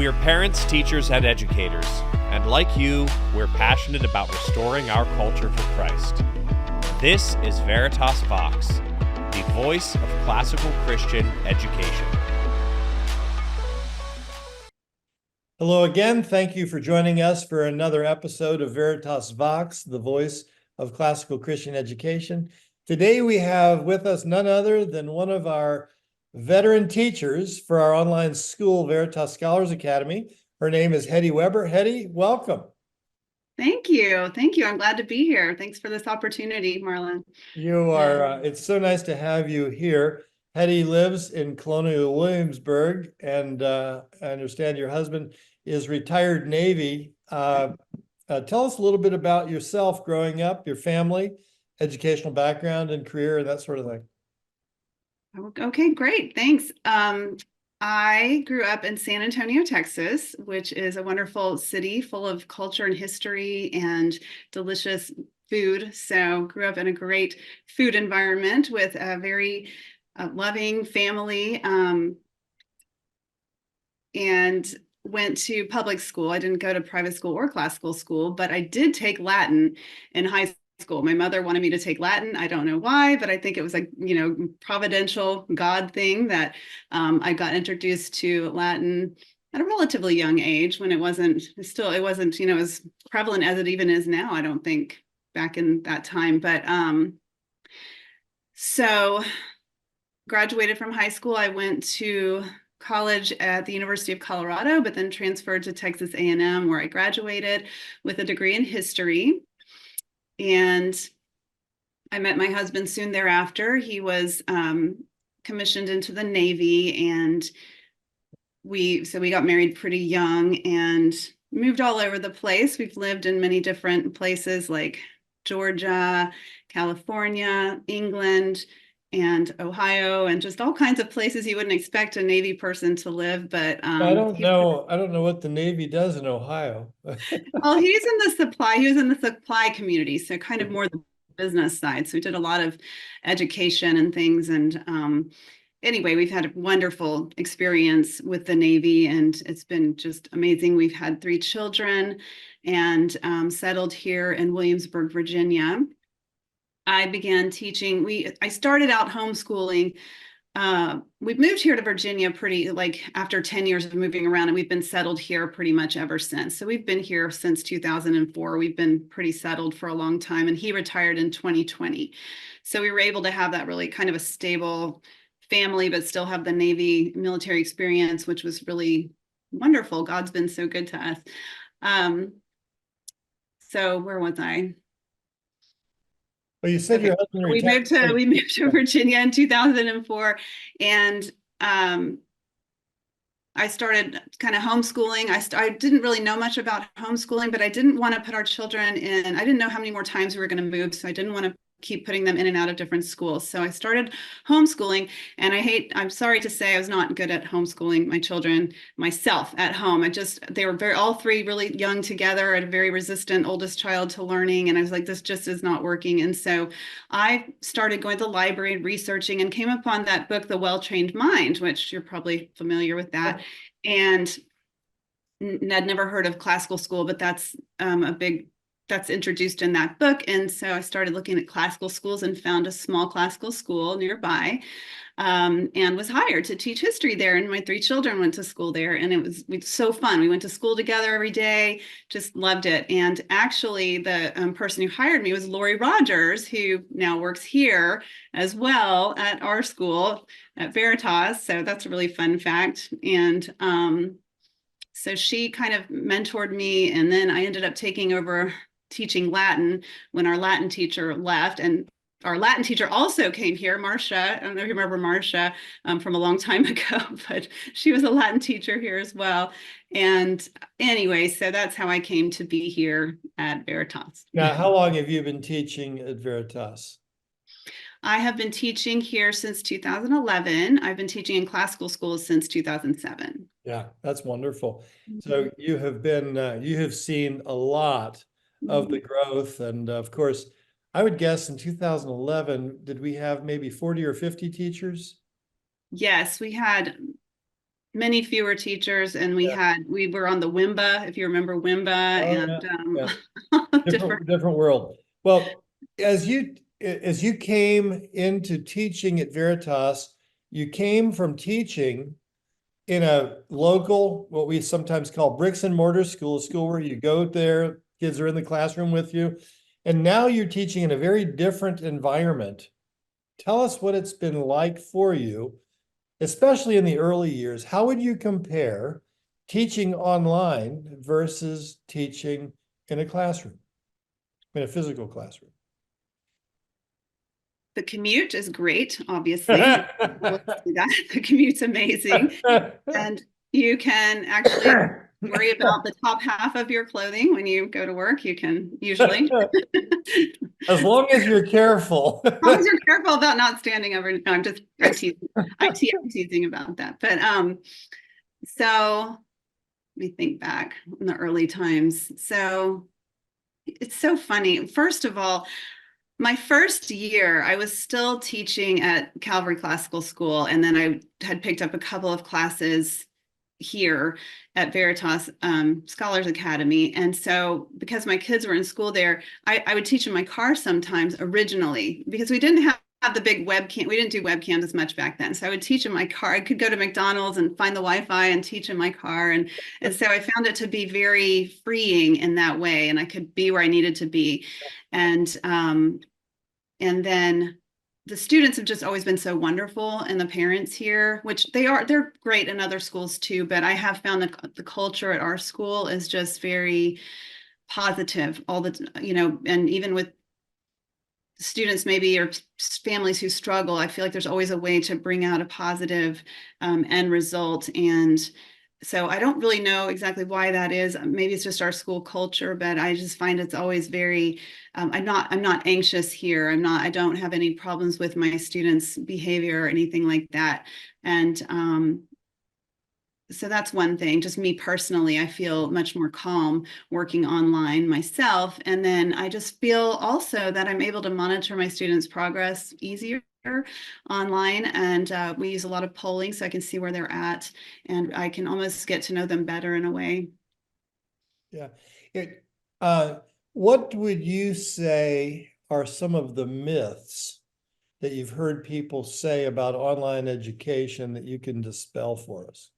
We're parents, teachers, and educators, and like you, we're passionate about restoring our culture for Christ. This is Veritas Vox, the voice of classical Christian education. Hello again. Thank you for joining us for another episode of Veritas Vox, the voice of classical Christian education. Today we have with us none other than one of our veteran teachers for our online school, Veritas Scholars Academy. Her name is Hettie Weber. Hettie, welcome. Thank you. Thank you. I'm glad to be here. Thanks for this opportunity, Marlon. You are, it's so nice to have you here. Hettie lives in Colonial Williamsburg, and I understand your husband is retired Navy. Tell us a little bit about yourself growing up, your family, educational background and career, and that sort of thing. Okay, great. Thanks. I grew up in San Antonio, Texas, which is a wonderful city full of culture and history and delicious food. So grew up in a great food environment with a very loving family, and went to public school. I didn't go to private school or classical school, but I did take Latin in high school. My mother wanted me to take Latin. I don't know why, but I think it was a, providential God thing that I got introduced to Latin at a relatively young age when it wasn't as prevalent as it even is now, I don't think, back in that time. But so graduated from high school. I went to college at the University of Colorado, but then transferred to Texas A&M, where I graduated with a degree in history. And I met my husband soon thereafter. He was commissioned into the Navy, and we got married pretty young and moved all over the place. We've lived in many different places like Georgia, California, England, and Ohio, and just all kinds of places you wouldn't expect a Navy person to live. But I don't know what the Navy does in Ohio. Well, he was in the supply community, so kind of more the business side. So we did a lot of education and things. And anyway, we've had a wonderful experience with the Navy, and it's been just amazing. We've had 3 children and settled here in Williamsburg, Virginia. I began teaching. I started out homeschooling. We moved here to Virginia after 10 years of moving around, and we've been settled here pretty much ever since. So we've been here since 2004. We've been pretty settled for a long time, and he retired in 2020. So we were able to have that really kind of a stable family, but still have the Navy military experience, which was really wonderful. God's been so good to us. So where was I? Well, you said your husband retired. We moved to Virginia in 2004, and I started kind of homeschooling. I didn't really know much about homeschooling, but I didn't want to put our children in. I didn't know how many more times we were going to move, so I didn't want to keep putting them in and out of different schools. So I started homeschooling, and I'm sorry to say I was not good at homeschooling my children myself at home. They were all 3 really young together, and a very resistant oldest child to learning. And I was like, this just is not working. And so I started going to the library and researching, and came upon that book, The Well-Trained Mind, which you're probably familiar with that. And I'd never heard of classical school, but that's introduced in that book. And so I started looking at classical schools and found a small classical school nearby, and was hired to teach history there. And my 3 children went to school there, and it was so fun. We went to school together every day, just loved it. And actually the person who hired me was Lori Rogers, who now works here as well at our school at Veritas. So that's a really fun fact. And so she kind of mentored me, and then I ended up taking over teaching Latin when our Latin teacher left. And our Latin teacher also came here, Marcia. I don't know if you remember Marcia from a long time ago, but she was a Latin teacher here as well. And anyway, so that's how I came to be here at Veritas. Now, how long have you been teaching at Veritas? I have been teaching here since 2011. I've been teaching in classical schools since 2007. Yeah, that's wonderful. So you have seen a lot of the growth. And of course, I would guess in 2011, did we have maybe 40 or 50 teachers? Yes, we had many fewer teachers, and we were on the WIMBA, if you remember WIMBA, Oh, and different world. Well, as you came into teaching at Veritas, you came from teaching in a local, what we sometimes call bricks and mortar school, a school where you go there, kids are in the classroom with you, and now you're teaching in a very different environment. Tell us what it's been like for you, especially in the early years. How would you compare teaching online versus teaching in a classroom, in a physical classroom? The commute is great, obviously. The commute's amazing. And you can actually worry about the top half of your clothing when you go to work. You can usually. As long as you're careful. As long as you're careful about not standing over. No, I'm teasing about that. But so let me think back in the early times. So it's so funny. First of all, my first year, I was still teaching at Calvary Classical School, and then I had picked up a couple of classes here at Veritas Scholars Academy. And so because my kids were in school there, I would teach in my car sometimes originally, because we didn't have the big webcam. We didn't do webcams as much back then. So I would teach in my car. I could go to McDonald's and find the Wi-Fi and teach in my car. And so I found it to be very freeing in that way. And I could be where I needed to be. And then the students have just always been so wonderful, and the parents here, which they're great in other schools too, but I have found that the culture at our school is just very positive all the, and even with students maybe or families who struggle, I feel like there's always a way to bring out a positive end result. And so I don't really know exactly why that is. Maybe it's just our school culture, but I just find it's always very, I'm not anxious here. I don't have any problems with my students' behavior or anything like that. And so that's one thing. Just me personally, I feel much more calm working online myself. And then I just feel also that I'm able to monitor my students' progress easier online, and we use a lot of polling so I can see where they're at, and I can almost get to know them better in a way. Yeah. What would you say are some of the myths that you've heard people say about online education that you can dispel for us?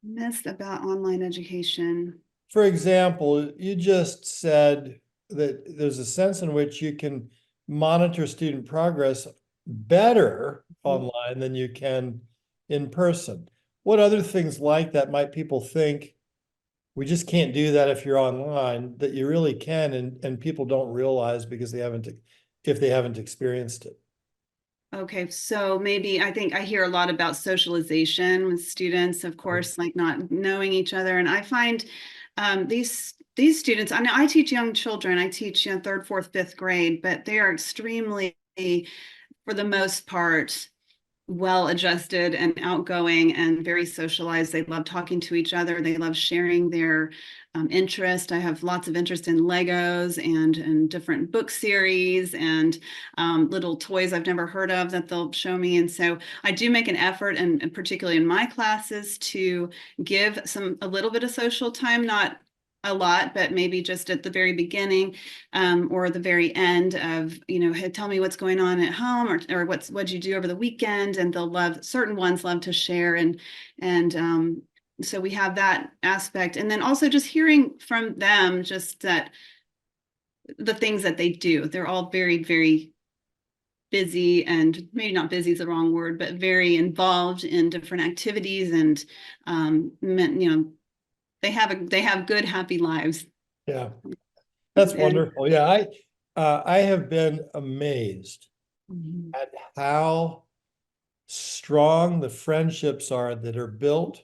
Myths about online education. For example, you just said that there's a sense in which you can monitor student progress better online than you can in person. What other things like that might people think we just can't do that if you're online, that you really can, and people don't realize because if they haven't experienced it? Okay, so maybe I think I hear a lot about socialization with students, of course, like not knowing each other. And I find these students, I know I teach young children, I teach third, fourth, fifth grade, but they are extremely, for the most part, well-adjusted and outgoing and very socialized. They love talking to each other. They love sharing their interest. I have lots of interest in Legos and different book series and little toys I've never heard of that they'll show me. And so I do make an effort, and particularly in my classes, to give a little bit of social time, not a lot, but maybe just at the very beginning or the very end of, hey, tell me what's going on at home, or what'd you do over the weekend? And certain ones love to share. And so we have that aspect. And then also just hearing from them, just that the things that they do, they're all very, very busy, and maybe not busy is the wrong word, but very involved in different activities, and they have good, happy lives. Yeah, that's wonderful. Yeah, I have been amazed at how strong the friendships are that are built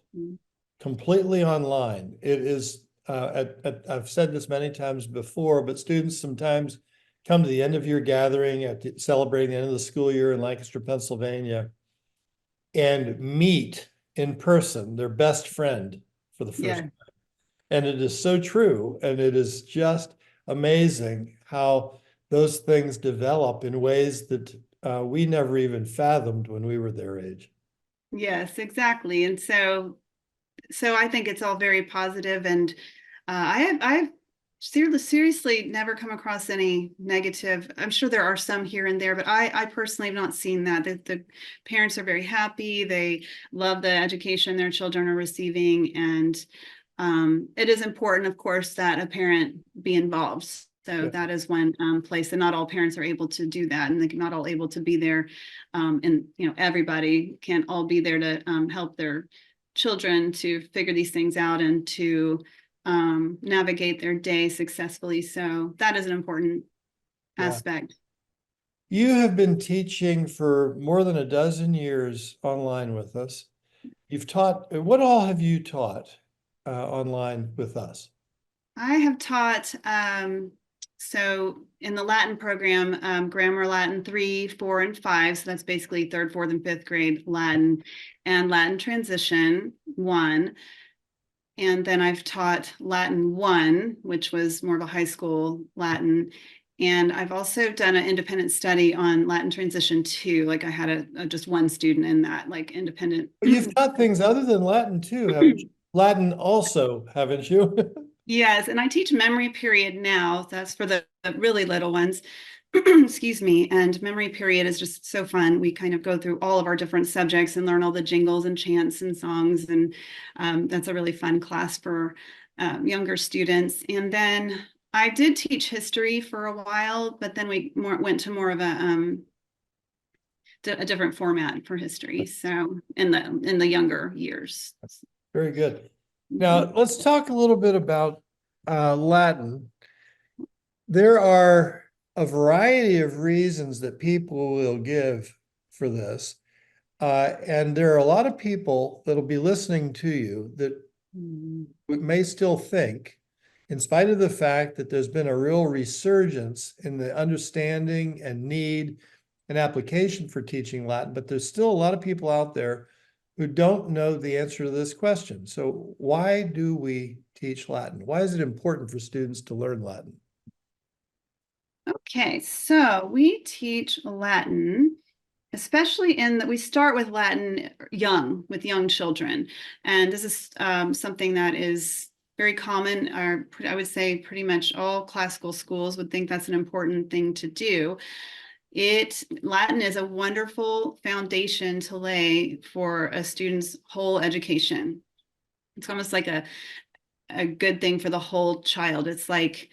completely online. It is, I've said this many times before, but students sometimes come to the end of year gathering celebrating the end of the school year in Lancaster, Pennsylvania, and meet in person their best friend for the first time. And it is so true. And it is just amazing how those things develop in ways that we never even fathomed when we were their age. Yes, exactly. And so I think it's all very positive, and I've seriously never come across any negative. I'm sure there are some here and there, but I personally have not seen that. The parents are very happy. They love the education their children are receiving, and it is important, of course, that a parent be involved. So Yeah. that is one place, and not all parents are able to do that, and they're not all able to be there. And everybody can't all be there to help their children to figure these things out and to navigate their day successfully. So that is an important Yeah. aspect. You have been teaching for more than a dozen years online with us. You've taught, what all have you taught online with us? I have taught, so in the Latin program, Grammar Latin 3, 4, and 5. So that's basically third, fourth, and fifth grade Latin, and Latin Transition 1. And then I've taught Latin 1, which was more of a high school Latin. And I've also done an independent study on Latin Transition 2. Like I had just one student in that, like independent. But you've taught things other than Latin too, haven't you? Latin also, haven't you? Yes, and I teach memory period now. That's for the really little ones. Excuse me. And memory period is just so fun. We kind of go through all of our different subjects and learn all the jingles and chants and songs. And that's a really fun class for younger students. And then I did teach history for a while, but then we went to more of a different format for history. So in the younger years. Very good. Now, let's talk a little bit about Latin. There are a variety of reasons that people will give for this. And there are a lot of people that'll be listening to you that may still think, in spite of the fact that there's been a real resurgence in the understanding and need and application for teaching Latin, but there's still a lot of people out there who don't know the answer to this question. So why do we teach Latin? Why is it important for students to learn Latin? Okay, so we teach Latin, especially in that we start with Latin with young children. And this is something that is very common, or I would say pretty much all classical schools would think that's an important thing to do. Latin is a wonderful foundation to lay for a student's whole education. It's almost like a good thing for the whole child. It's like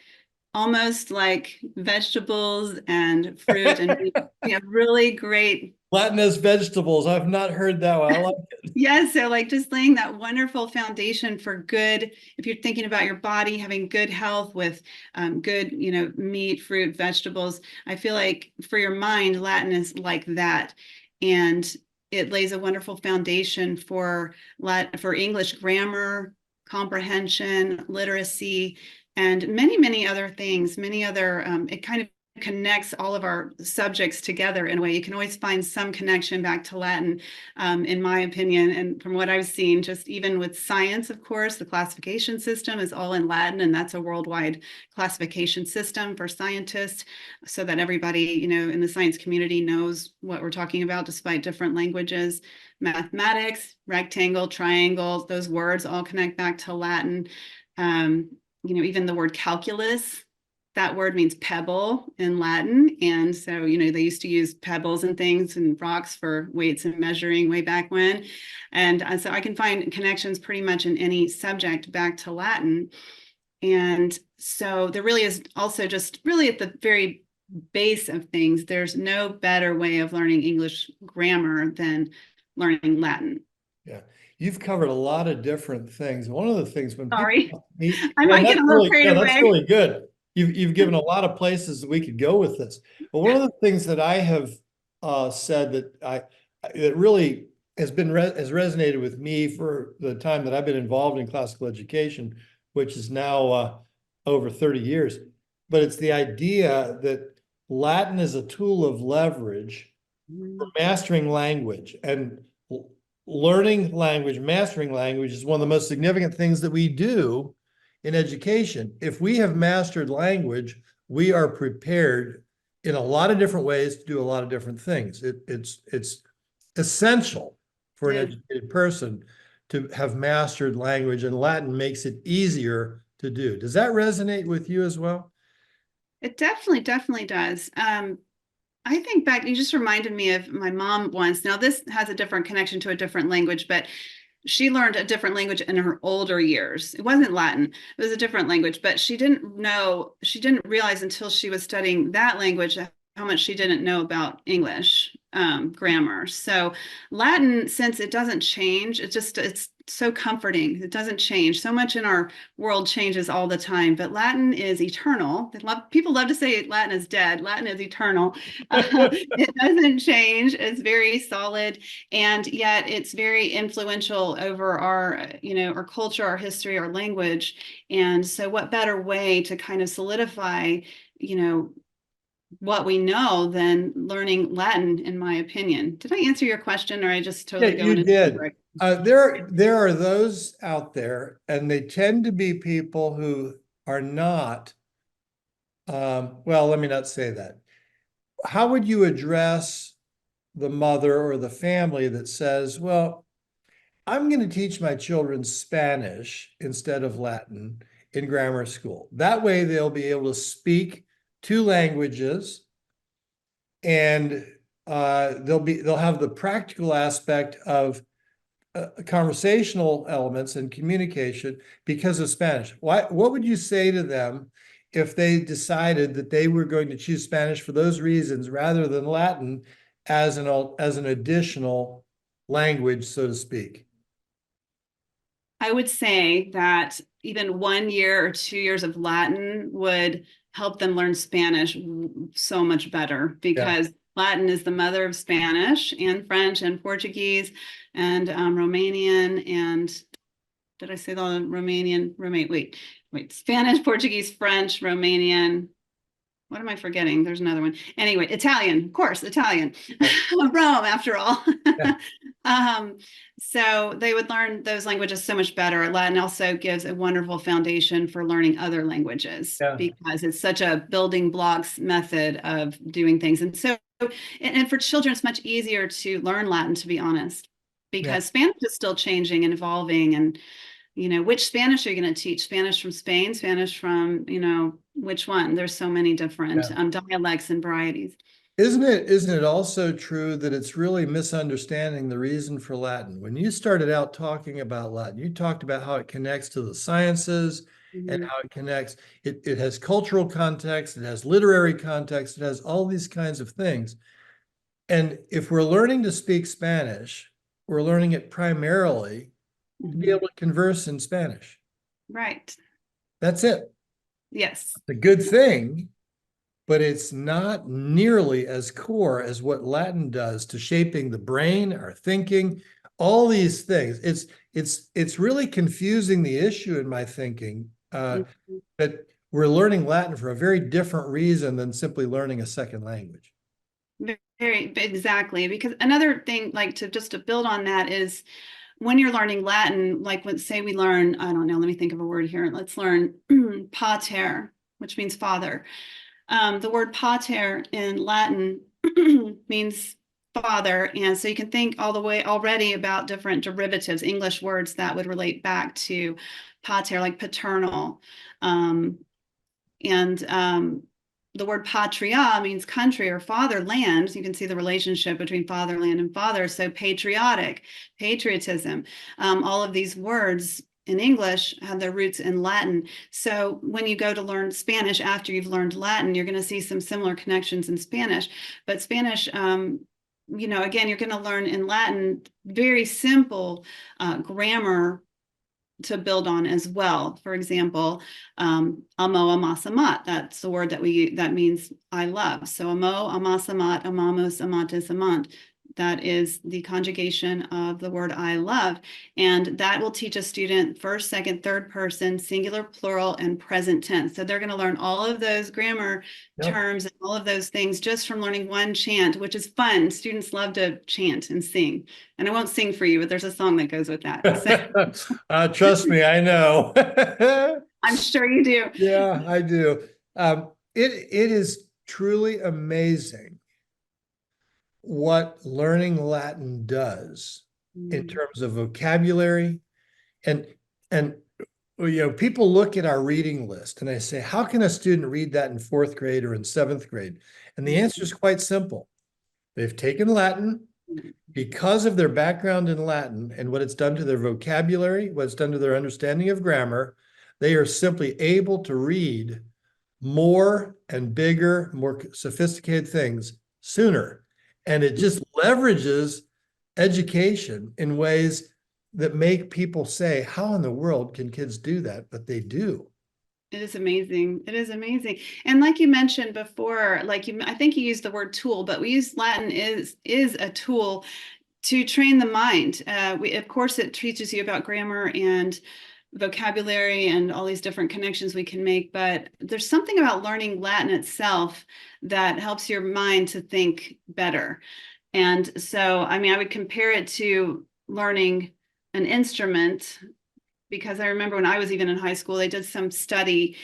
almost like vegetables and fruit and really great. Latin as vegetables. I've not heard that one. I like it. Yeah, so like just laying that wonderful foundation for good, if you're thinking about your body having good health with good, meat, fruit, vegetables, I feel like for your mind, Latin is like that. And it lays a wonderful foundation for English grammar, comprehension, literacy, and many, many other things, it kind of connects all of our subjects together in a way. You can always find some connection back to Latin, in my opinion. And from what I've seen, just even with science, of course, the classification system is all in Latin, and that's a worldwide classification system for scientists so that everybody, in the science community knows what we're talking about despite different languages. Mathematics, rectangle, triangle, those words all connect back to Latin. Even the word calculus, that word means pebble in Latin. And so, they used to use pebbles and things and rocks for weights and measuring way back when. And so I can find connections pretty much in any subject back to Latin. And so there really is also just really at the very base of things, there's no better way of learning English grammar than learning Latin. Yeah. You've covered a lot of different things. One of the things when Sorry, I might get a little carried away. That's really good. You've given a lot of places that we could go with this. But one of the things that I have said that really has resonated with me for the time that I've been involved in classical education, which is now over 30 years. But it's the idea that Latin is a tool of leverage for mastering language, and learning language, mastering language is one of the most significant things that we do in education. If we have mastered language, we are prepared in a lot of different ways to do a lot of different things. It's essential for an Yeah. educated person to have mastered language, and Latin makes it easier to do. Does that resonate with you as well? It definitely does. I think back, you just reminded me of my mom once. Now, this has a different connection to a different language, but she learned a different language in her older years. It wasn't Latin, it was a different language, but she didn't realize until she was studying that language how much she didn't know about English grammar. So Latin, since it doesn't change, it's so comforting. It doesn't change. So much in our world changes all the time, but Latin is eternal. People love to say Latin is dead. Latin is eternal. It doesn't change. It's very solid, and yet it's very influential over our culture, our history, our language. And so what better way to kind of solidify, what we know than learning Latin, in my opinion. Did I answer your question, or I just totally go you into did. it? There are those out there, and they tend to be people who are not, well, let me not say that. How would you address the mother or the family that says, well, I'm going to teach my children Spanish instead of Latin in grammar school. That way they'll be able to speak two languages, and they'll have the practical aspect of conversational elements and communication because of Spanish. What would you say to them if they decided that they were going to choose Spanish for those reasons rather than Latin as an additional language, so to speak? I would say that even 1 year or 2 years of Latin would help them learn Spanish so much better, because Latin is the mother of Spanish and French and Portuguese and Romanian, and did I say the Romanian? Wait, Spanish, Portuguese, French, Romanian. What am I forgetting? There's another one. Anyway, Italian, of course, Italian. Rome, after all. Yeah. So they would learn those languages so much better. Latin also gives a wonderful foundation for learning other languages, because it's such a building blocks method of doing things. And so, and for children, it's much easier to learn Latin, to be honest, because Spanish is still changing and evolving. And which Spanish are you going to teach? Spanish from Spain, Spanish from, which one? There's so many different dialects and varieties. Isn't it also true that it's really misunderstanding the reason for Latin? When you started out talking about Latin, you talked about how it connects to the sciences and how it connects. It has cultural context, it has literary context, it has all these kinds of things. And if we're learning to speak Spanish, we're learning it primarily to be able to converse in Spanish. Right. That's it. Yes. It's a good thing, but it's not nearly as core as what Latin does to shaping the brain, our thinking, all these things. It's really confusing the issue in my thinking, that we're learning Latin for a very different reason than simply learning a second language. Very exactly. Because another thing, like to build on that, is when you're learning Latin, like say we learn, I don't know, let me think of a word here. Let's learn pater, which means father. The word pater in Latin means father. And so you can think all the way already about different derivatives, English words that would relate back to pater, like paternal. The word patria means country or fatherland. So you can see the relationship between fatherland and father. So patriotic, patriotism, all of these words in English have their roots in Latin. So when you go to learn Spanish after you've learned Latin, you're going to see some similar connections in Spanish. But Spanish, again, you're going to learn in Latin very simple grammar to build on as well. For example, amo amas amat, that's the word that means I love. So amo amas amat, amamos amatis amant. That is the conjugation of the word I love. And that will teach a student first, second, third person, singular, plural, and present tense. So they're going to learn all of those grammar terms and all of those things just from learning one chant, which is fun. Students love to chant and sing. And I won't sing for you, but there's a song that goes with that. So. Trust me, I know. I'm sure you do. Yeah, I do. It is truly amazing what learning Latin does in terms of vocabulary. And people look at our reading list and they say, how can a student read that in fourth grade or in seventh grade? And the answer is quite simple. They've taken Latin. Because of their background in Latin and what it's done to their vocabulary, what it's done to their understanding of grammar, they are simply able to read more and bigger, more sophisticated things sooner. And it just leverages education in ways that make people say, how in the world can kids do that? But they do. It is amazing. It is amazing. And like you mentioned before, I think you used the word tool, but we use Latin is a tool to train the mind. Of course, it teaches you about grammar and vocabulary and all these different connections we can make, but there's something about learning Latin itself that helps your mind to think better. And so, I mean, I would compare it to learning an instrument, because I remember when I was even in high school, they did some study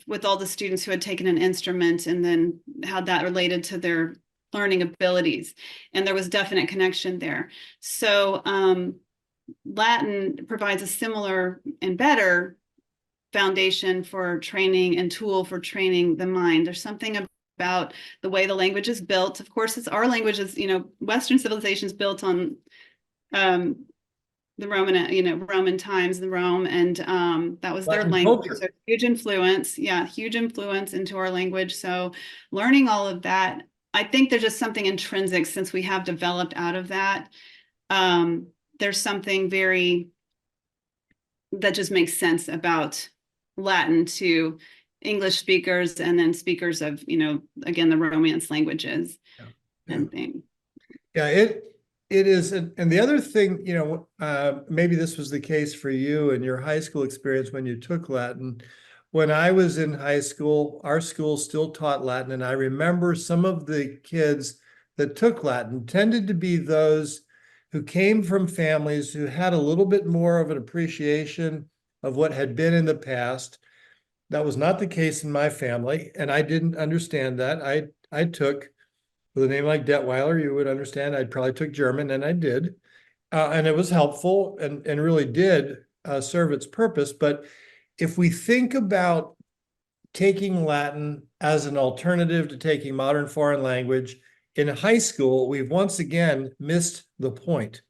with all the students who had taken an instrument and then how that related to their learning abilities. And there was definite connection there. So Latin provides a similar and better foundation for training and tool for training the mind. There's something about the way the language is built. Of course, it's our language is, Western civilization is built on the Roman times, the Rome, and that was their language. So huge influence, huge influence into our language. So learning all of that, I think there's just something intrinsic since we have developed out of that. There's something that just makes sense about Latin to English speakers and then speakers of, again, the Romance languages and things. Yeah, it is. And the other thing, maybe this was the case for you in your high school experience when you took Latin. When I was in high school, our school still taught Latin. And I remember some of the kids that took Latin tended to be those who came from families who had a little bit more of an appreciation of what had been in the past. That was not the case in my family, and I didn't understand that. I took, with a name like Detweiler, you would understand, I probably took German, and I did. And it was helpful and really did serve its purpose. But if we think about taking Latin as an alternative to taking modern foreign language, in high school, we've once again missed the point.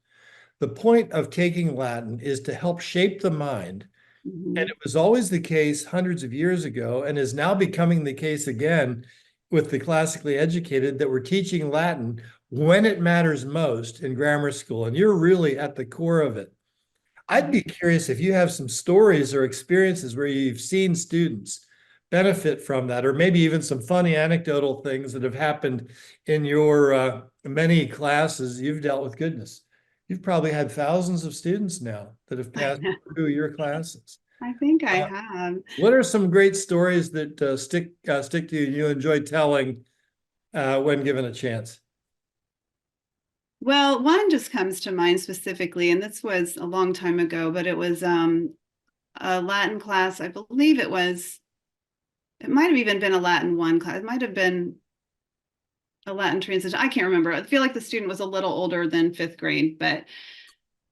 The point of taking Latin is to help shape the mind. Mm-hmm. And it was always the case hundreds of years ago and is now becoming the case again with the classically educated that we're teaching Latin when it matters most in grammar school. And you're really at the core of it. I'd be curious if you have some stories or experiences where you've seen students benefit from that, or maybe even some funny anecdotal things that have happened in your many classes you've dealt with. Goodness, you've probably had thousands of students now that have passed through your classes. I think I have. What are some great stories that stick to you and you enjoy telling when given a chance? Well, one just comes to mind specifically, and this was a long time ago, but it was a Latin class. I believe it might have even been a Latin 1 class. It might have been a Latin transition. I can't remember. I feel like the student was a little older than 5th grade, but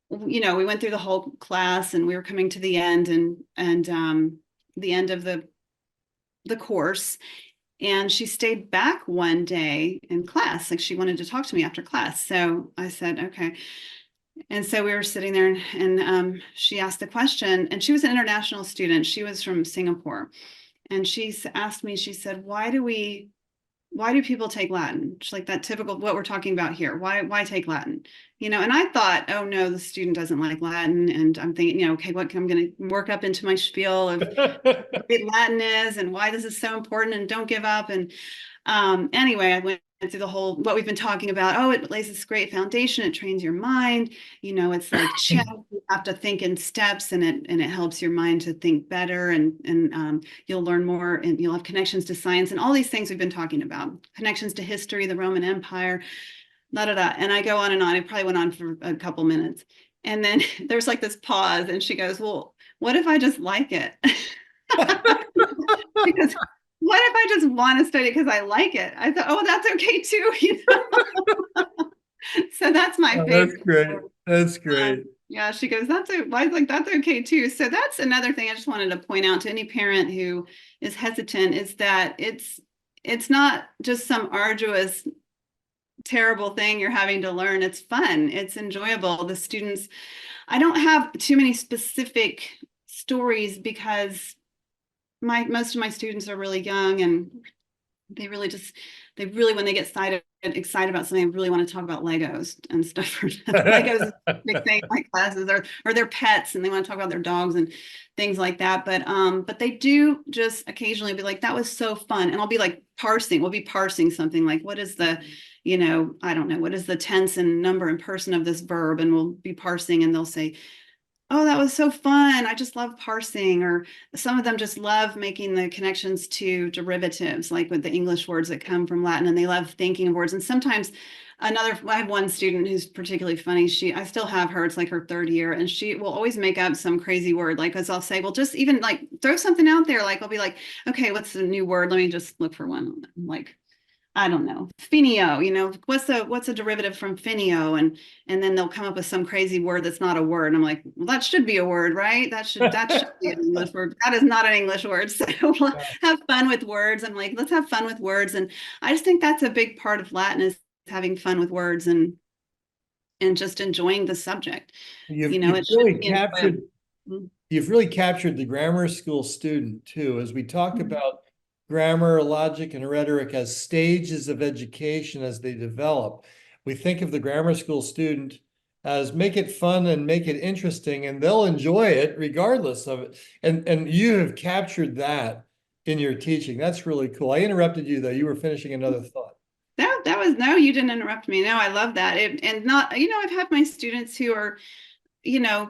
we went through the whole class and we were coming to the end and the end of the course. And she stayed back one day in class, like she wanted to talk to me after class. So I said, okay. And so we were sitting there and she asked the question, and she was an international student. She was from Singapore. And she asked me, she said, why do people take Latin? She's like, that typical, what we're talking about here. Why take Latin? And I thought, oh no, the student doesn't like Latin. And I'm thinking, okay, I'm going to work up into my spiel of what Latin is and why this is so important and don't give up. And anyway, I went through the whole, what we've been talking about. Oh, it lays this great foundation. It trains your mind. It's like chess. You have to think in steps, and it helps your mind to think better, and you'll learn more, and you'll have connections to science and all these things we've been talking about, connections to history, the Roman Empire, and I go on and on. It probably went on for a couple minutes, and then there's like this pause, and she goes, well, what if I just like it? Because what if I just want to study it because I like it? I thought, oh, that's okay too. So that's my Oh, that's favorite. great. That's great. Yeah, she goes, I was like, that's okay too. So that's another thing I just wanted to point out to any parent who is hesitant is that it's not just some arduous, terrible thing you're having to learn. It's fun. It's enjoyable. The students, I don't have too many specific stories because most of my students are really young and they really when they get excited about something, they really want to talk about Legos and stuff. Legos is a big thing in my classes, or their pets, and they want to talk about their dogs and things like that. But they do just occasionally be like, that was so fun. And I'll be like we'll be parsing something like, what is the, I don't know, what is the tense and number and person of this verb? And we'll be parsing and they'll say, oh, that was so fun. I just love parsing. Or some of them just love making the connections to derivatives, like with the English words that come from Latin, and they love thinking of words. And sometimes I have one student who's particularly funny. I still have her, it's like her third year, and she will always make up some crazy word. Like, as I'll say, well, just even like throw something out there. Like, I'll be like, okay, what's the new word? Let me just look for one. Like, I don't know, finio, what's a derivative from finio? And then they'll come up with some crazy word that's not a word. And I'm like, well, that should be a word, right? That should be an English word. That is not an English word. So we'll have fun with words. I'm like, let's have fun with words. And I just think that's a big part of Latin is having fun with words and just enjoying the subject. You've It should really be captured, enjoyable. you've really captured the grammar school student too, as we talk about grammar, logic, and rhetoric as stages of education as they develop. We think of the grammar school student as make it fun and make it interesting, and they'll enjoy it regardless of it. And you have captured that in your teaching. That's really cool. I interrupted you though. You were finishing another thought. That was no, you didn't interrupt me. No, I love that. And not, I've had my students who are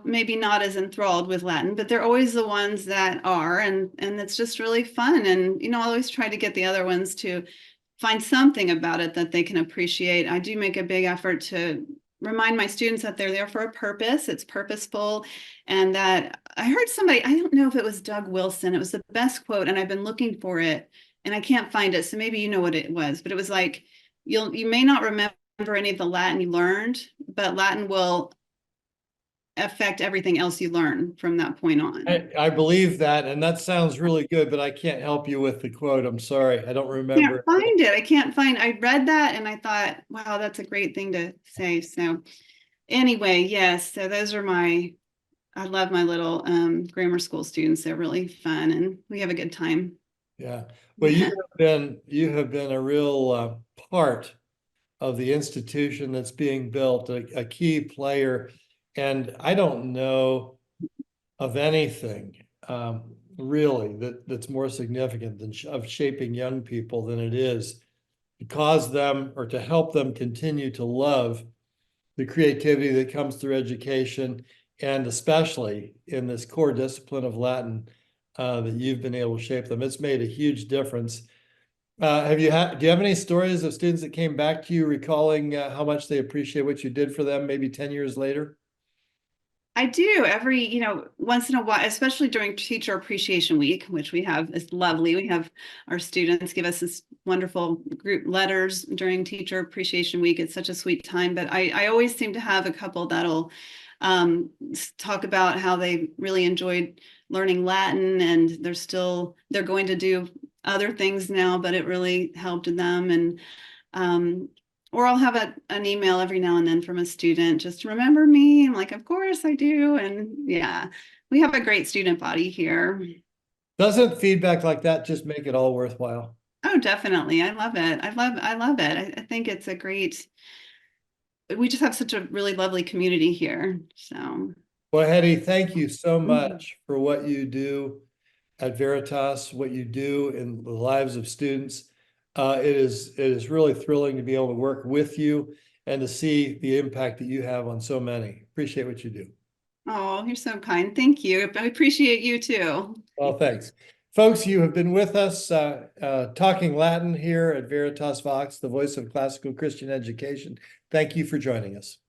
maybe not as enthralled with Latin, but they're always the ones that are, and it's just really fun. And I'll always try to get the other ones to find something about it that they can appreciate. I do make a big effort to remind my students that they're there for a purpose. It's purposeful, and that I heard somebody, I don't know if it was Doug Wilson, it was the best quote, and I've been looking for it and I can't find it. So maybe you know what it was, but it was like, you may not remember any of the Latin you learned, but Latin will affect everything else you learn from that point on. I believe that, and that sounds really good, but I can't help you with the quote. I'm sorry. I don't remember. I can't find, I read that and I thought, wow, that's a great thing to say. So anyway, yes, so those are I love my little grammar school students. They're really fun and we have a good time. Yeah. Well, you have been a real part of the institution that's being built, a key player. And I don't know of anything really that's more significant than of shaping young people than it is to cause them or to help them continue to love the creativity that comes through education, and especially in this core discipline of Latin that you've been able to shape them. It's made a huge difference. Do you have any stories of students that came back to you recalling how much they appreciate what you did for them maybe 10 years later? I do once in a while, especially during Teacher Appreciation Week, which we have is lovely. We have our students give us this wonderful group letters during Teacher Appreciation Week. It's such a sweet time, but I always seem to have a couple that'll talk about how they really enjoyed learning Latin, and they're going to do other things now, but it really helped them. And or I'll have an email every now and then from a student, just remember me. I'm like, of course I do. And yeah, we have a great student body here. Doesn't feedback like that just make it all worthwhile? Oh, definitely. I love it. I love it. I think it's we just have such a really lovely community here. So. Well, Hettie, thank you so much for what you do at Veritas, what you do in the lives of students. It is really thrilling to be able to work with you and to see the impact that you have on so many. Appreciate what you do. Oh, you're so kind. Thank you. I appreciate you too. Well, thanks. Folks, you have been with us talking Latin here at Veritas Vox, the voice of classical Christian education. Thank you for joining us.